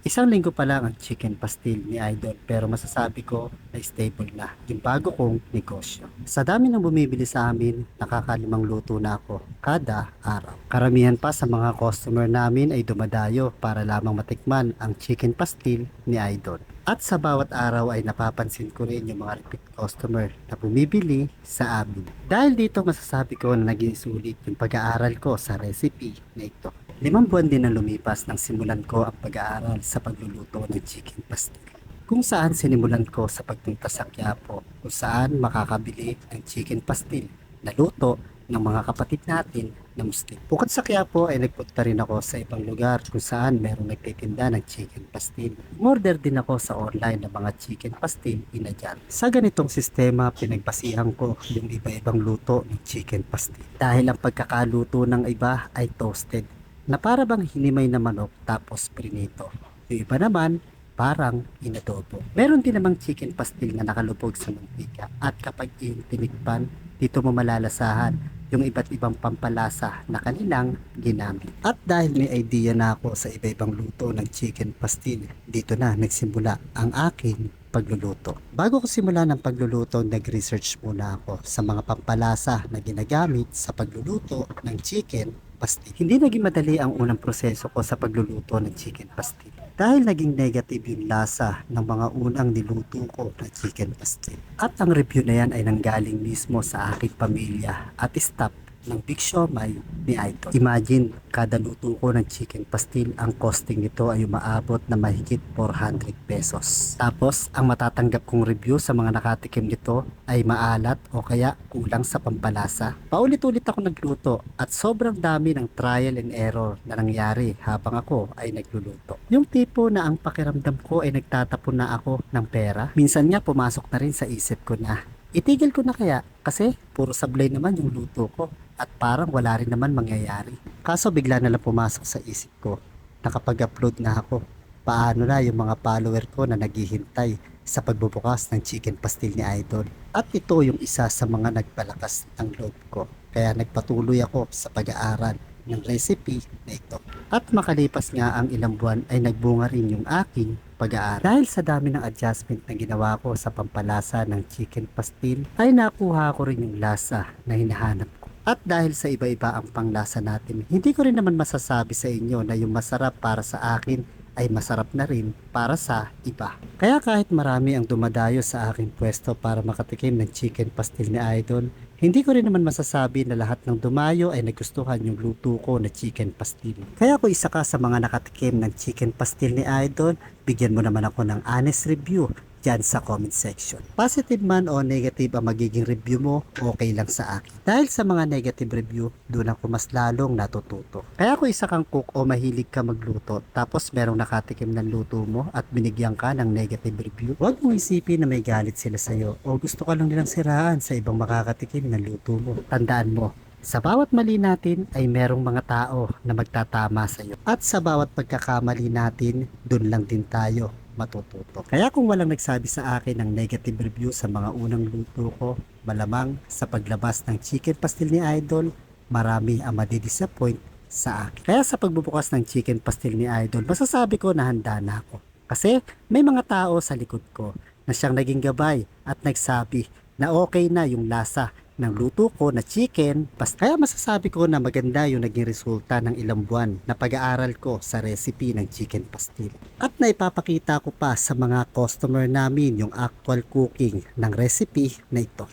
Isang linggo pa lang ang chicken pastil ni Idol pero masasabi ko na stable na yung bago kong negosyo. Sa dami ng bumibili sa amin, nakakalimang luto na ako kada araw. Karamihan pa sa mga customer namin ay dumadayo para lamang matikman ang chicken pastil ni Idol. At sa bawat araw ay napapansin ko rin yung mga repeat customer na bumibili sa amin. Dahil dito masasabi ko na naging sulit yung pag-aaral ko sa recipe na ito. 5 buwan din ang lumipas nang simulan ko ang pag-aaral sa pagluluto ng chicken pastil. Kung saan sinimulan ko sa pagpunta sa Quiapo, kung saan makakabili ng chicken pastil na luto ng mga kapatid natin na Muslim. Bukod sa Quiapo ay nagpunta rin ako sa ibang lugar kung saan merong nagtitinda ng chicken pastil. Umorder din ako sa online ng mga chicken pastil inadyan. Sa ganitong sistema, pinagbasihan ko yung iba-ibang luto ng chicken pastil. Dahil ang pagkakaluto ng iba ay toasted na para bang hinimay na manok tapos prinito. Yung iba naman, parang inadobo. Meron din namang chicken pastil na nakalubog sa mantika at kapag tinikpan, dito mo malalasahan yung iba't ibang pampalasa na kanilang ginamit. At dahil may idea na ako sa iba-ibang luto ng chicken pastil, dito na nagsimula ang aking pagluluto. Bago ko simula ng pagluluto, nag-research muna ako sa mga pampalasa na ginagamit sa pagluluto ng chicken pastil. Hindi naging madali ang unang proseso ko sa pagluluto ng chicken pastil dahil naging negative yung lasa ng mga unang niluto ko na chicken pastil. At ang review na yan ay nanggaling mismo sa aking pamilya at staff ng Big Siomai ni Idol. Imagine, kada luto ko ng chicken pastil, ang costing nito ay umaabot na mahigit 400 pesos. Tapos, ang matatanggap kong review sa mga nakatikim nito ay maalat o kaya kulang sa pampalasa. Paulit-ulit ako nagluto at sobrang dami ng trial and error na nangyari habang ako ay nagluluto. Yung tipo na ang pakiramdam ko ay nagtatapon na ako ng pera. Minsan nga pumasok na rin sa isip ko na itigil ko na kaya kasi puro sablay naman yung luto ko at parang wala rin naman mangyayari. Kaso bigla na lang pumasok sa isip ko, nakapag-upload na ako. Paano na yung mga follower ko na naghihintay sa pagbubukas ng chicken pastil ni Idol. At ito yung isa sa mga nagpalakas ng loob ko. Kaya nagpatuloy ako sa pag-aaral ng recipe na ito. At makalipas nga ang ilang buwan ay nagbunga rin yung aking pag-aaral. Dahil sa dami ng adjustment na ginawa ko sa pampalasa ng chicken pastil, ay nakuha ko rin yung lasa na hinahanap ko. At dahil sa iba-iba ang panglasa natin, hindi ko rin naman masasabi sa inyo na yung masarap para sa akin ay masarap na rin para sa iba. Kaya kahit marami ang dumadayo sa aking pwesto para makatikim ng chicken pastil ni Idol, hindi ko rin naman masasabi na lahat ng dumayo ay nagustuhan yung luto ko na chicken pastil. Kaya kung isa ka sa mga nakatikim ng chicken pastil ni Idol, bigyan mo naman ako ng honest review dyan sa comment section. Positive man o negative ang magiging review mo, okay lang sa akin. Dahil sa mga negative review, doon ako mas lalong natututo. Kaya kung isa kang cook o mahilig ka magluto, tapos merong nakatikim ng luto mo at binigyan ka ng negative review, huwag mong isipin na may galit sila sa'yo o gusto ka lang nilang siraan sa ibang makakatikim ng luto mo. Tandaan mo, sa bawat mali natin ay merong mga tao na magtatama sa iyo. At sa bawat pagkakamali natin, dun lang din tayo matututo. Kaya kung walang nagsabi sa akin ng negative review sa mga unang luto ko, malamang sa paglabas ng chicken pastil ni Idol, marami ang madidisappoint sa akin. Kaya sa pagbubukas ng chicken pastil ni Idol, masasabi ko na handa na ako. Kasi may mga tao sa likod ko na siyang naging gabay at nagsabi na okay na yung lasa ng luto ko na chicken pastil. Kaya masasabi ko na maganda yung naging resulta ng ilang buwan na pag-aaral ko sa recipe ng chicken pastil. At naipapakita ko pa sa mga customer namin yung actual cooking ng recipe na ito.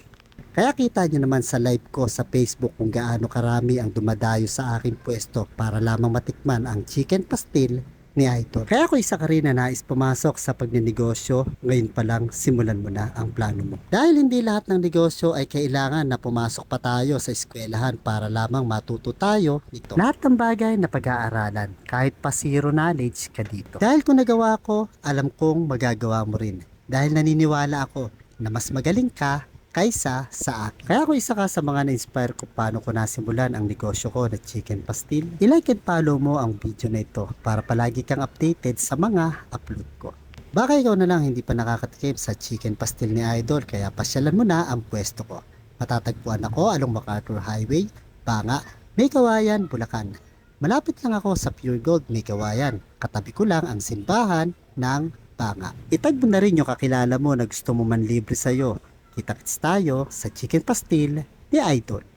Kaya kita nyo naman sa live ko sa Facebook kung gaano karami ang dumadayo sa aking pwesto para lamang matikman ang chicken pastil ni Idol. Kaya kung isa ka rin na nais pumasok sa pagninegosyo, ngayon pa lang simulan mo na ang plano mo. Dahil hindi lahat ng negosyo ay kailangan na pumasok pa tayo sa eskwelahan para lamang matuto tayo nito. Lahat ng bagay na pag-aaralan, kahit pa zero knowledge ka dito. Dahil kung nagawa ko, alam kong magagawa mo rin. Dahil naniniwala ako na mas magaling ka kaysa sa akin. Kaya kung isa ka sa mga na-inspire ko paano ko nasimulan ang negosyo ko na chicken pastil, i-like and follow mo ang video na ito para palagi kang updated sa mga upload ko. Baka ikaw na lang hindi pa nakakatikim sa chicken pastil ni Idol, kaya pasyalan mo na ang pwesto ko. Matatagpuan ako along MacArthur Highway, Banga, May Kawayan, Bulacan. Malapit lang ako sa Pure Gold May Kawayan. Katabi ko lang ang simbahan ng Banga. Itag mo na rin yung kakilala mo na gusto mo manlibre sa'yo. Kita-kits tayo sa Chicken Pastil ni Idol.